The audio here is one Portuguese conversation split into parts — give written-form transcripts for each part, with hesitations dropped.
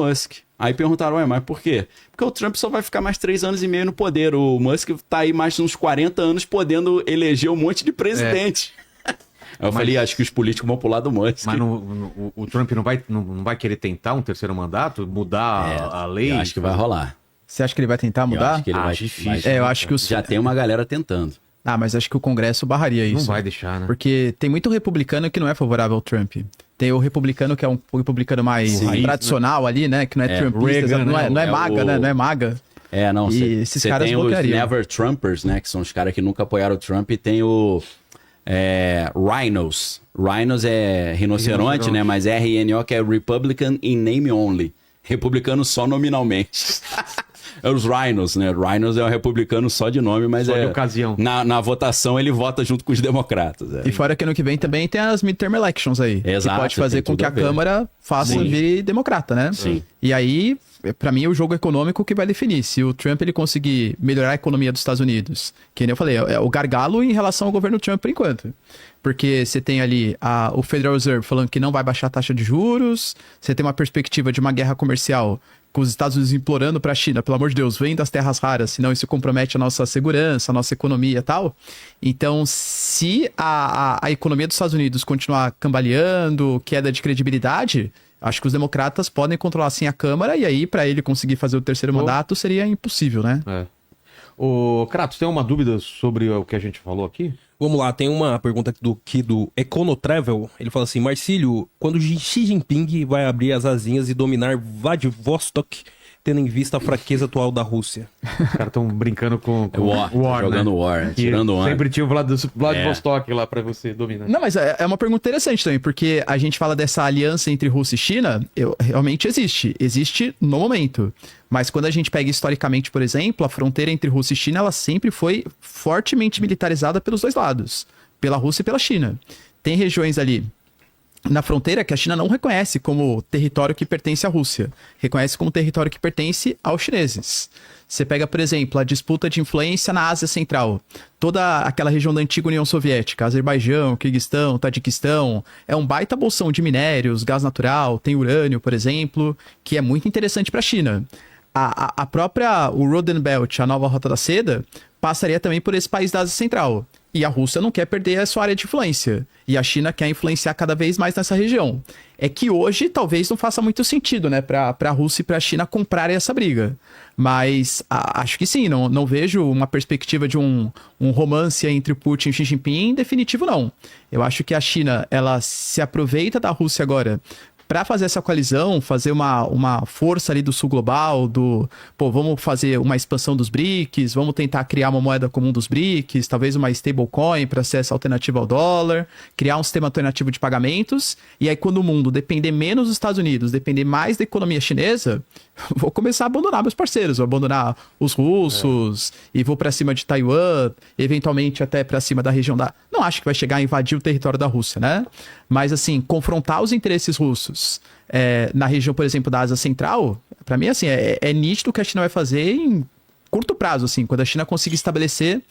Musk. Aí perguntaram, ué, mas por quê? Porque o Trump só vai ficar mais 3 anos e meio no poder. O Musk tá aí mais uns 40 anos podendo eleger um monte de presidente. Eu falei, acho que os políticos vão pular do Musk. Mas o Trump não vai querer tentar um terceiro mandato? Mudar a lei? Eu acho que vai rolar. Você acha que ele vai tentar mudar? Eu acho que ele vai, difícil. Eu acho que já tem uma galera tentando. Mas acho que o Congresso barraria isso. Não vai deixar, né? Porque tem muito republicano que não é favorável ao Trump. Tem o republicano que é um republicano mais tradicional ali, né? Que não é trumpista, Reagan, não é maga, né? Não é maga. Não, esses caras tem bloqueariam. os Never Trumpers, né? Que são os caras que nunca apoiaram o Trump. E tem o Rhinos. Rhinos é rinoceronte, né? Mas RNO, que é Republican in Name Only. Republicano só nominalmente. É os Rhinos, né? Rhinos é um republicano só de nome, mas só de ocasião. Na votação ele vota junto com os democratas. E fora que ano que vem também tem as midterm elections aí. Exato, que pode fazer com que a Câmara faça vir democrata, né? Sim. E aí, pra mim, é o jogo econômico que vai definir. Se o Trump ele conseguir melhorar a economia dos Estados Unidos, que nem eu falei, é o gargalo em relação ao governo Trump por enquanto. Porque você tem ali o Federal Reserve falando que não vai baixar a taxa de juros, você tem uma perspectiva de uma guerra comercial com os Estados Unidos implorando para a China, pelo amor de Deus, vem das terras raras, senão isso compromete a nossa segurança, a nossa economia e tal. Então, se a economia dos Estados Unidos continuar cambaleando, queda de credibilidade, acho que os democratas podem controlar sim a Câmara, e aí, para ele conseguir fazer o terceiro mandato, seria impossível, né? Ô, Kratos, tem uma dúvida sobre o que a gente falou aqui? Vamos lá, tem uma pergunta aqui do Econotravel. Ele fala assim: Marcílio, quando Xi Jinping vai abrir as asinhas e dominar Vladivostok, tendo em vista a fraqueza atual da Rússia? Os caras estão brincando com War, jogando né? War, tirando War. Sempre tinha o Vladivostok lá pra você dominar. Não, mas é uma pergunta interessante também, porque a gente fala dessa aliança entre Rússia e China, realmente existe. Existe no momento. Mas quando a gente pega historicamente, por exemplo, a fronteira entre Rússia e China, ela sempre foi fortemente militarizada pelos dois lados. Pela Rússia e pela China. Tem regiões ali na fronteira que a China não reconhece como território que pertence à Rússia. Reconhece como território que pertence aos chineses. Você pega, por exemplo, a disputa de influência na Ásia Central. Toda aquela região da antiga União Soviética, Azerbaijão, Quirguistão, Tadiquistão, é um baita bolsão de minérios, gás natural, tem urânio, por exemplo, que é muito interessante para a China. A própria, o Roden Belt, a nova Rota da Seda, passaria também por esse país da Ásia Central. E a Rússia não quer perder a sua área de influência. E a China quer influenciar cada vez mais nessa região. É que hoje talvez não faça muito sentido, né, para a Rússia e para a China comprarem essa briga. Mas acho que sim, não vejo uma perspectiva de um romance entre Putin e Xi Jinping definitivo, não. Eu acho que a China, ela se aproveita da Rússia agora para fazer essa coalizão, fazer uma força ali do sul global, vamos fazer uma expansão dos BRICS, vamos tentar criar uma moeda comum dos BRICS, talvez uma stablecoin para ser essa alternativa ao dólar, criar um sistema alternativo de pagamentos, e aí quando o mundo depender menos dos Estados Unidos, depender mais da economia chinesa, vou começar a abandonar meus parceiros, vou abandonar os russos, e vou para cima de Taiwan, eventualmente até para cima da região da... Não acho que vai chegar a invadir o território da Rússia, né? Mas assim, confrontar os interesses russos na região, por exemplo, da Ásia Central, para mim, assim, é nítido o que a China vai fazer em curto prazo, assim, quando a China conseguir estabelecer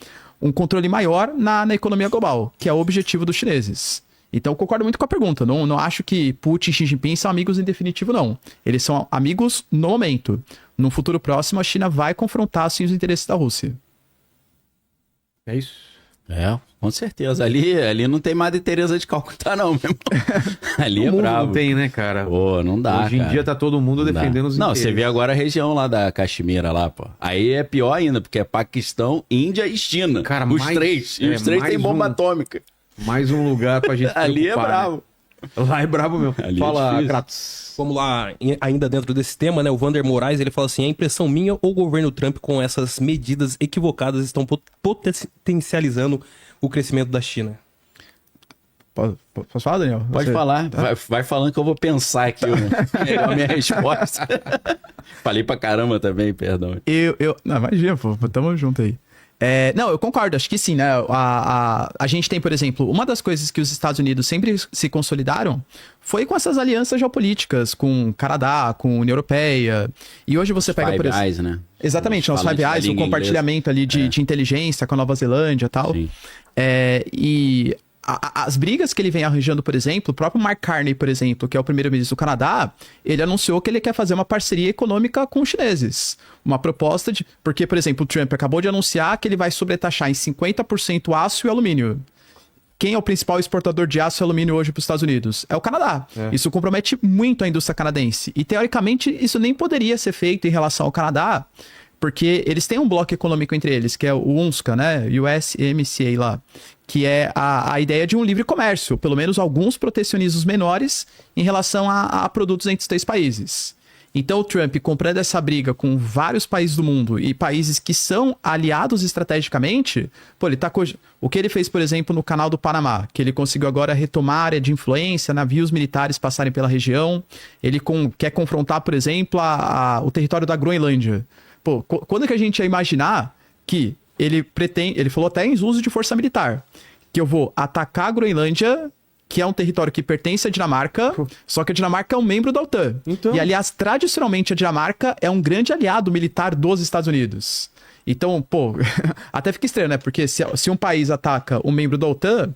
um controle maior na economia global, que é o objetivo dos chineses. Então, eu concordo muito com a pergunta. Não acho que Putin e Xi Jinping são amigos em definitivo, não. Eles são amigos no momento. No futuro próximo, a China vai confrontar, assim, os interesses da Rússia. É isso? Com certeza. Ali não tem Madre Teresa de Calcutá, não, meu irmão. Ali é brabo. Não tem, né, cara? Pô, não dá, Hoje em dia tá todo mundo defendendo os interesses. Não, você vê agora a região lá da Caxemira lá, pô. Aí é pior ainda, porque é Paquistão, Índia e China. Cara, os três. E os três têm bomba atômica. Mais um lugar pra gente ali é brabo. Né? Lá é brabo mesmo. Ali fala, é Kratos. Vamos lá, ainda dentro desse tema, né? O Vander Moraes, ele fala assim: a impressão minha ou o governo Trump com essas medidas equivocadas estão potencializando o crescimento da China? Posso falar, Daniel? Pode falar. Tá? Vai falando que eu vou pensar aqui a minha resposta. Falei pra caramba também, perdão. Não, imagina, pô. Tamo junto aí. Não, eu concordo, acho que sim, né? A gente tem, por exemplo, uma das coisas que os Estados Unidos sempre se consolidaram foi com essas alianças geopolíticas, com Canadá, com União Europeia. E hoje você pega, por exemplo... Eyes, né? Exatamente, os Five Eyes, o compartilhamento ali de inteligência com a Nova Zelândia e tal. Sim. E as brigas que ele vem arranjando, por exemplo, o próprio Mark Carney, por exemplo, que é o primeiro-ministro do Canadá, ele anunciou que ele quer fazer uma parceria econômica com os chineses. Uma proposta de... Porque, por exemplo, o Trump acabou de anunciar que ele vai sobretaxar em 50% aço e alumínio. Quem é o principal exportador de aço e alumínio hoje para os Estados Unidos? É o Canadá. Isso compromete muito a indústria canadense. E, teoricamente, isso nem poderia ser feito em relação ao Canadá, porque eles têm um bloco econômico entre eles, que é o UNSCA, né? USMCA lá, que é a ideia de um livre comércio, pelo menos alguns protecionismos menores em relação a produtos entre os 3 países. Então o Trump, comprando essa briga com vários países do mundo e países que são aliados estrategicamente, pô, ele tá... O que ele fez, por exemplo, no Canal do Panamá, que ele conseguiu agora retomar a área de influência, navios militares passarem pela região, ele quer confrontar, por exemplo, o território da Groenlândia. Pô, quando que a gente ia imaginar que ele falou até em uso de força militar, que eu vou atacar a Groenlândia, que é um território que pertence à Dinamarca, só que a Dinamarca é um membro da OTAN. Então... E, aliás, tradicionalmente, a Dinamarca é um grande aliado militar dos Estados Unidos. Então, pô, até fica estranho, né? Porque se um país ataca um membro da OTAN,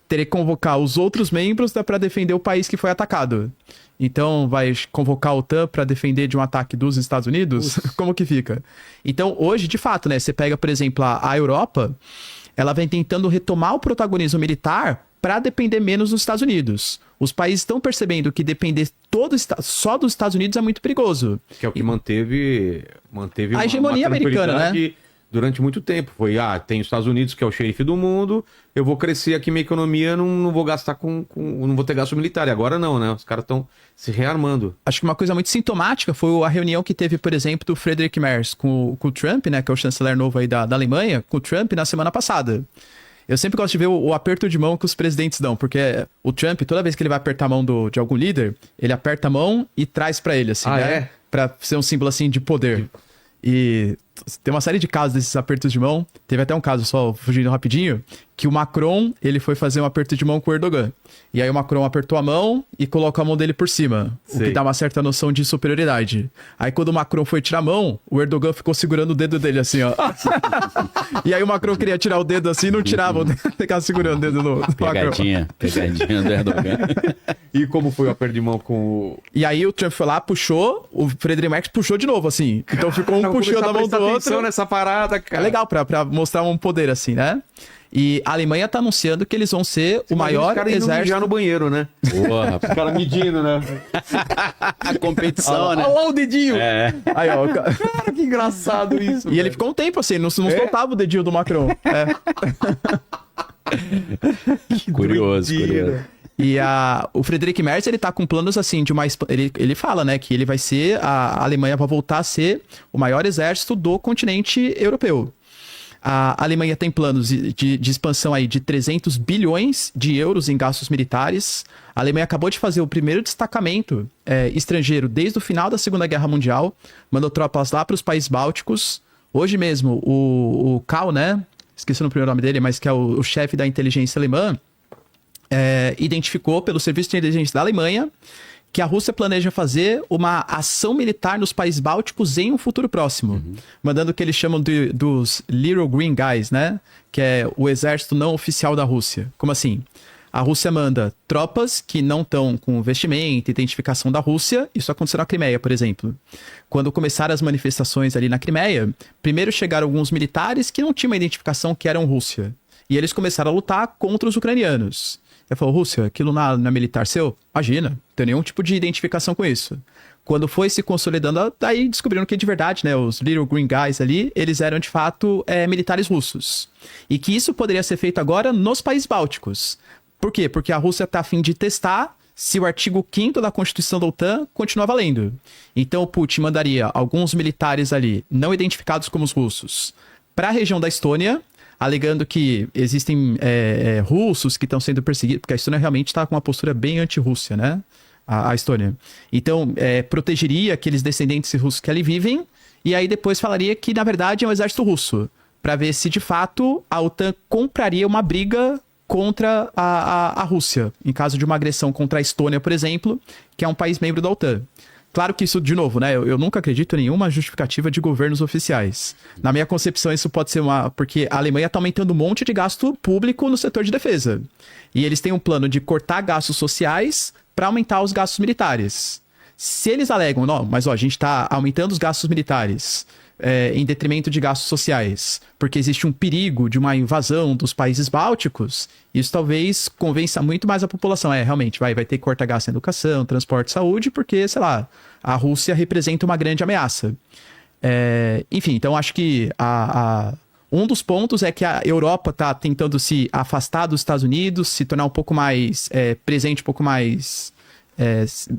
teria que convocar os outros membros para defender o país que foi atacado. Então, vai convocar a OTAN para defender de um ataque dos Estados Unidos? Como que fica? Então, hoje, de fato, né? Você pega, por exemplo, a Europa, ela vem tentando retomar o protagonismo militar para depender menos dos Estados Unidos. Os países estão percebendo que depender só dos Estados Unidos é muito perigoso. Que é o que manteve a hegemonia americana, né? Durante muito tempo. Foi, tem os Estados Unidos, que é o xerife do mundo, eu vou crescer aqui minha economia, não vou gastar não vou ter gasto militar. E agora não, né? Os caras estão se rearmando. Acho que uma coisa muito sintomática foi a reunião que teve, por exemplo, do Friedrich Merz com o Trump, né? Que é o chanceler novo aí da Alemanha, com o Trump na semana passada. Eu sempre gosto de ver o aperto de mão que os presidentes dão, porque o Trump, toda vez que ele vai apertar a mão de algum líder, ele aperta a mão e traz pra ele, assim, né? É? Pra ser um símbolo, assim, de poder. E tem uma série de casos desses apertos de mão. Teve até um caso, só fugindo rapidinho, que o Macron, ele foi fazer um aperto de mão com o Erdogan. E aí o Macron apertou a mão e colocou a mão dele por cima, o que dá uma certa noção de superioridade. Aí quando o Macron foi tirar a mão, o Erdogan ficou segurando o dedo dele assim, ó. E aí o Macron queria tirar o dedo assim, não tirava, ficava segurando o dedo do Macron. Pegadinha do Erdogan. E como foi o aperto de mão com o... E aí o Trump foi lá, puxou, o Friedrich Merz puxou de novo, assim. Então ficou um puxando a mão do outro. Nessa parada, cara. É legal pra mostrar um poder, assim, né? E a Alemanha tá anunciando que eles vão ser o maior exército... já no banheiro, né? Boa, Os caras medindo, né? a competição, né? Olha lá o dedinho. Aí, ó, Cara, que engraçado isso. E ele ficou um tempo assim, não soltava o dedinho do Macron. Curioso. E o Friedrich Merz, ele tá com planos assim de uma... Ele fala, né, que ele vai ser... A Alemanha vai voltar a ser o maior exército do continente europeu. A Alemanha tem planos de expansão aí de 300 bilhões de euros em gastos militares. A Alemanha acabou de fazer o primeiro destacamento estrangeiro desde o final da Segunda Guerra Mundial. Mandou tropas lá para os países bálticos. Hoje mesmo, o Kahl, né? Esqueci o primeiro nome dele, mas que é o chefe da inteligência alemã, identificou pelo Serviço de Inteligência da Alemanha que a Rússia planeja fazer uma ação militar nos países bálticos em um futuro próximo. Mandando o que eles chamam dos Little Green Guys, né? Que é o exército não oficial da Rússia. Como assim? A Rússia manda tropas que não estão com vestimenta, identificação da Rússia. Isso aconteceu na Crimeia, por exemplo. Quando começaram as manifestações ali na Crimeia, primeiro chegaram alguns militares que não tinham uma identificação que eram Rússia. E eles começaram a lutar contra os ucranianos. Ele falou, Rússia, aquilo não é militar seu? Imagina, não tem nenhum tipo de identificação com isso. Quando foi se consolidando, daí descobriram que de verdade, né, os Little Green Guys ali, eles eram de fato militares russos. E que isso poderia ser feito agora nos países bálticos. Por quê? Porque a Rússia está a fim de testar se o artigo 5º da Constituição da OTAN continua valendo. Então o Putin mandaria alguns militares ali, não identificados como os russos, para a região da Estônia, alegando que existem russos que estão sendo perseguidos, porque a Estônia realmente está com uma postura bem anti-Rússia, né? A Estônia. Então, protegeria aqueles descendentes russos que ali vivem, e aí depois falaria que, na verdade, é um exército russo, para ver se, de fato, a OTAN compraria uma briga contra a Rússia, em caso de uma agressão contra a Estônia, por exemplo, que é um país membro da OTAN. Claro que isso, de novo, né? Eu nunca acredito em nenhuma justificativa de governos oficiais. Na minha concepção, isso pode ser porque a Alemanha tá aumentando um monte de gasto público no setor de defesa. E eles têm um plano de cortar gastos sociais para aumentar os gastos militares. Se eles alegam, não, mas a gente tá aumentando os gastos militares em detrimento de gastos sociais, porque existe um perigo de uma invasão dos países bálticos, isso talvez convença muito mais a população. Realmente, vai ter que cortar gasto em educação, transporte, saúde, porque, sei lá, a Rússia representa uma grande ameaça. Enfim, então acho que um dos pontos é que a Europa está tentando se afastar dos Estados Unidos, se tornar um pouco mais presente, um pouco mais...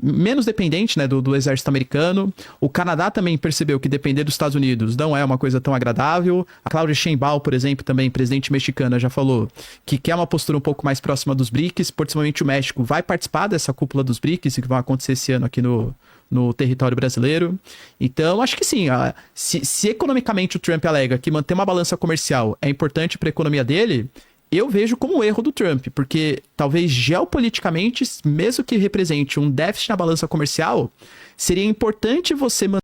menos dependente, né, do exército americano. O Canadá também percebeu que depender dos Estados Unidos não é uma coisa tão agradável. A Claudia Sheinbaum, por exemplo, também presidente mexicana, já falou que quer uma postura um pouco mais próxima dos BRICS, principalmente o México vai participar dessa cúpula dos BRICS, que vai acontecer esse ano aqui no território brasileiro. Então, acho que sim, se economicamente o Trump alega que manter uma balança comercial é importante para a economia dele, eu vejo como um erro do Trump, porque talvez geopoliticamente, mesmo que represente um déficit na balança comercial, seria importante você manter